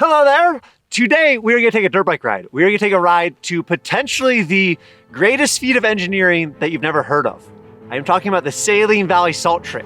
Hello there. Today, we're gonna take a dirt bike ride. We're gonna take a ride to potentially the greatest feat of engineering that you've never heard of. I am talking about the Saline Valley Salt Tram.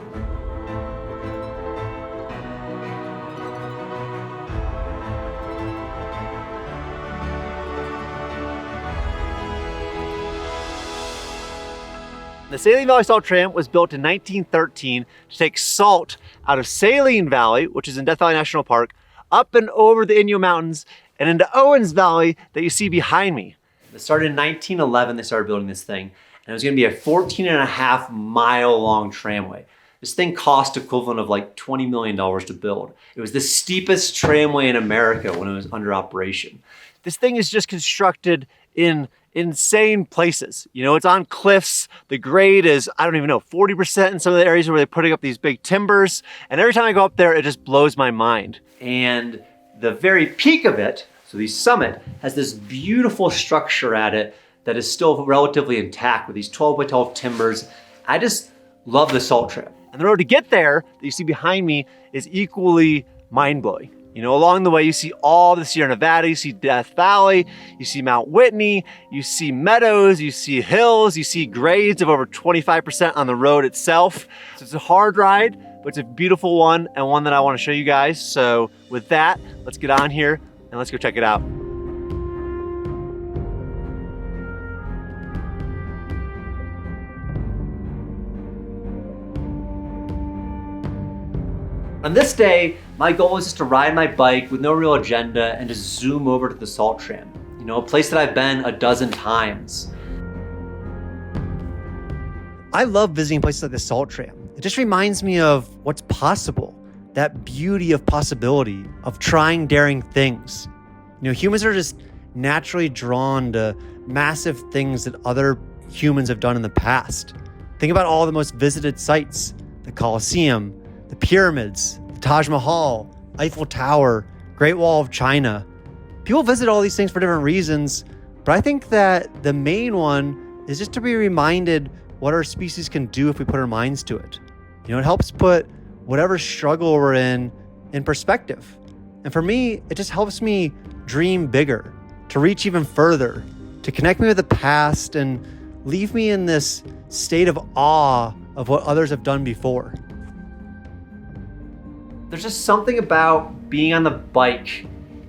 The Saline Valley Salt Tram was built in 1913 to take salt out of Saline Valley, which is in Death Valley National Park, up and over the Inyo Mountains and into Owens Valley that you see behind me. It started in 1911, they started building this thing, and it was gonna be a 14.5-mile long tramway. This thing cost equivalent of like $20 million to build. It was the steepest tramway in America when it was under operation. This thing is just constructed in insane places. You know, it's on cliffs. The grade is, I don't even know, 40% in some of the areas where they're putting up these big timbers. And every time I go up there, it just blows my mind. And the very peak of it, so the summit, has this beautiful structure at it that is still relatively intact with these 12 by 12 timbers. I just love the salt tram. And the road to get there that you see behind me is equally mind-blowing. You know, along the way, you see all the Sierra Nevada, you see Death Valley, you see Mount Whitney, you see meadows, you see hills, you see grades of over 25% on the road itself. So it's a hard ride, but it's a beautiful one and one that I want to show you guys. So with that, let's get on here and let's go check it out. On this day, my goal is just to ride my bike with no real agenda and just zoom over to the salt tram. You know, a place that I've been a dozen times. I love visiting places like the salt tram. It just reminds me of what's possible, that beauty of possibility, of trying daring things. You know, humans are just naturally drawn to massive things that other humans have done in the past. Think about all the most visited sites, the Colosseum, the pyramids, the Taj Mahal, Eiffel Tower, Great Wall of China. People visit all these things for different reasons, but I think that the main one is just to be reminded what our species can do if we put our minds to it. You know, it helps put whatever struggle we're in perspective. And for me, it just helps me dream bigger, to reach even further, to connect me with the past and leave me in this state of awe of what others have done before. There's just something about being on the bike,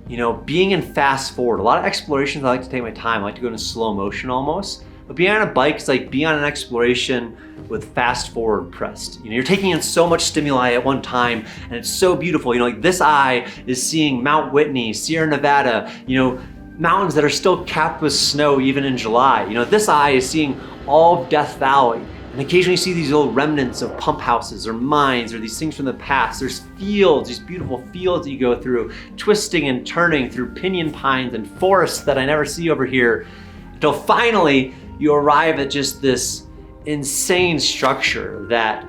you know, being in fast forward. A lot of explorations, I like to take my time. I like to go into slow motion almost. But being on a bike is like being on an exploration with fast forward pressed. You know, you're taking in so much stimuli at one time and it's so beautiful. You know, like this eye is seeing Mount Whitney, Sierra Nevada, you know, mountains that are still capped with snow even in July. You know, this eye is seeing all of Death Valley. And occasionally you see these little remnants of pump houses or mines or these things from the past. There's fields, these beautiful fields that you go through, twisting and turning through pinyon pines and forests that I never see over here, until finally you arrive at just this insane structure that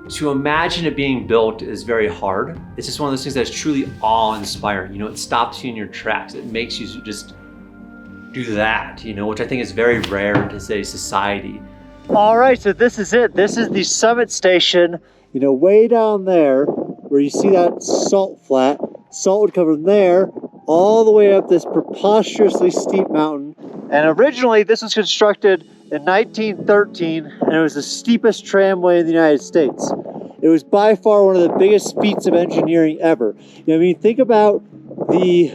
to imagine it being built is very hard. It's just one of those things that's truly awe-inspiring. You know, it stops you in your tracks. It makes you just do that, you know, which I think is very rare in today's society. All right, so this is it. This is the summit station, you know, way down there where you see that salt flat. Salt would come from there all the way up this preposterously steep mountain. And originally this was constructed in 1913 and it was the steepest tramway in the United States. It was by far one of the biggest feats of engineering ever. You know, I mean, think about the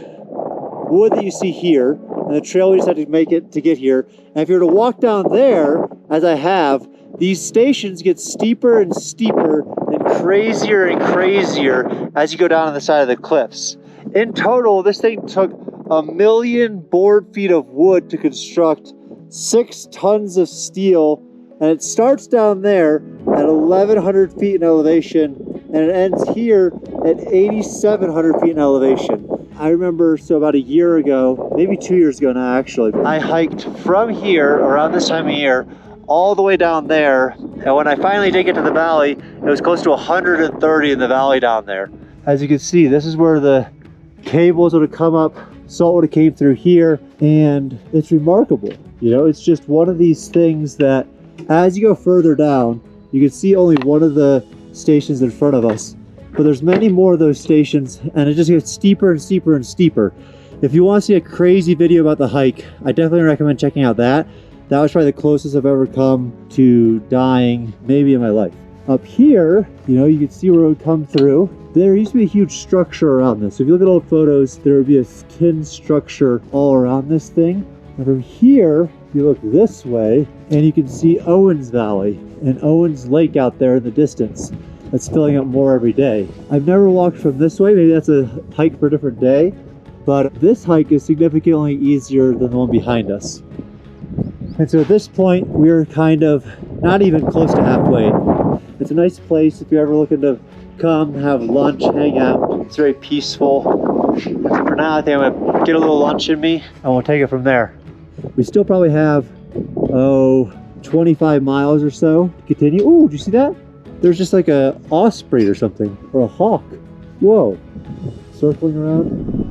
wood that you see here and the trail we just had to make it to get here. And if you were to walk down there, as I have, these stations get steeper and steeper and crazier as you go down on the side of the cliffs. In total, this thing took 1 million board feet of wood to construct, 6 tons of steel, and it starts down there at 1,100 feet in elevation, and it ends here at 8,700 feet in elevation. I remember, so about a year ago, maybe 2 years ago now actually, I hiked from here around this time of year all the way down there, and when I finally did get to the valley, it was close to 130 in the valley down there. As you can see, this is where the cables would have come up, salt would have came through here, and it's remarkable. You know, it's just one of these things that as you go further down, you can see only one of the stations in front of us. but there's many more of those stations, and it just gets steeper and steeper and steeper. If you want to see a crazy video about the hike, I definitely recommend checking out that. That was probably the closest I've ever come to dying, maybe in my life. Up here, you know, you can see where it would come through. There used to be a huge structure around this. So if you look at old photos, there would be a tin structure all around this thing. And from here, you look this way, and you can see Owens Valley and Owens Lake out there in the distance. That's filling up more every day. I've never walked from this way. Maybe that's a hike for a different day. But this hike is significantly easier than the one behind us. And so at this point, we're kind of not even close to halfway. It's a nice place if you're ever looking to come, have lunch, hang out. It's very peaceful. And so for now, I think I'm gonna get a little lunch in me, and we'll take it from there. We still probably have, 25 miles or so to continue. Ooh, did you see that? There's just like a osprey or something, or a hawk. Whoa, circling around.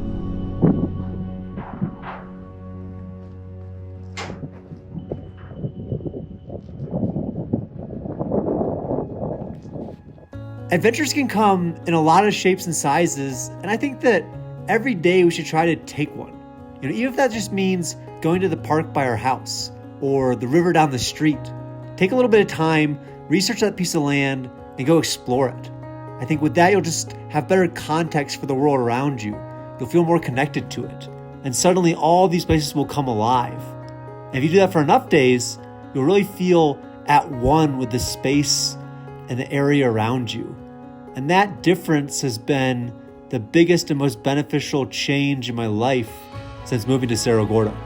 Adventures can come in a lot of shapes and sizes, and I think that every day we should try to take one. You know, even if that just means going to the park by our house or the river down the street. Take a little bit of time, research that piece of land, and go explore it. I think with that, you'll just have better context for the world around you. You'll feel more connected to it. And suddenly all these places will come alive. And if you do that for enough days, you'll really feel at one with the space and the area around you. And that difference has been the biggest and most beneficial change in my life since moving to Cerro Gordo.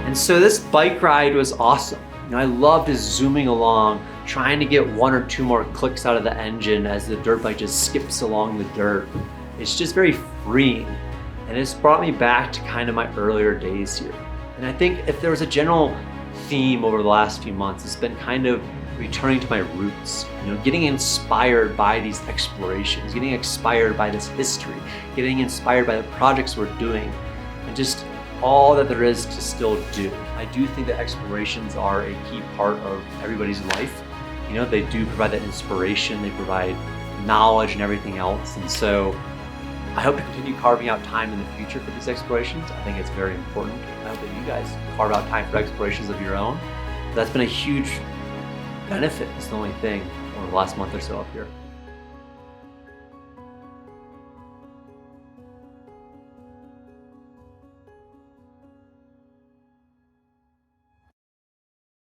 And so this bike ride was awesome. You know, I loved just zooming along, trying to get one or two more clicks out of the engine as the dirt bike just skips along the dirt. It's just very freeing. And it's brought me back to kind of my earlier days here. And I think if there was a general theme over the last few months, it's been kind of returning to my roots, you know, getting inspired by these explorations, getting inspired by this history, getting inspired by the projects we're doing, and just all that there is to still do. I do think that explorations are a key part of everybody's life. You know, they do provide that inspiration, they provide knowledge and everything else. And so I hope to continue carving out time in the future for these explorations. I think it's very important. I hope that you guys carve out time for explorations of your own. That's been a huge benefit. It's the only thing over the last month or so up here.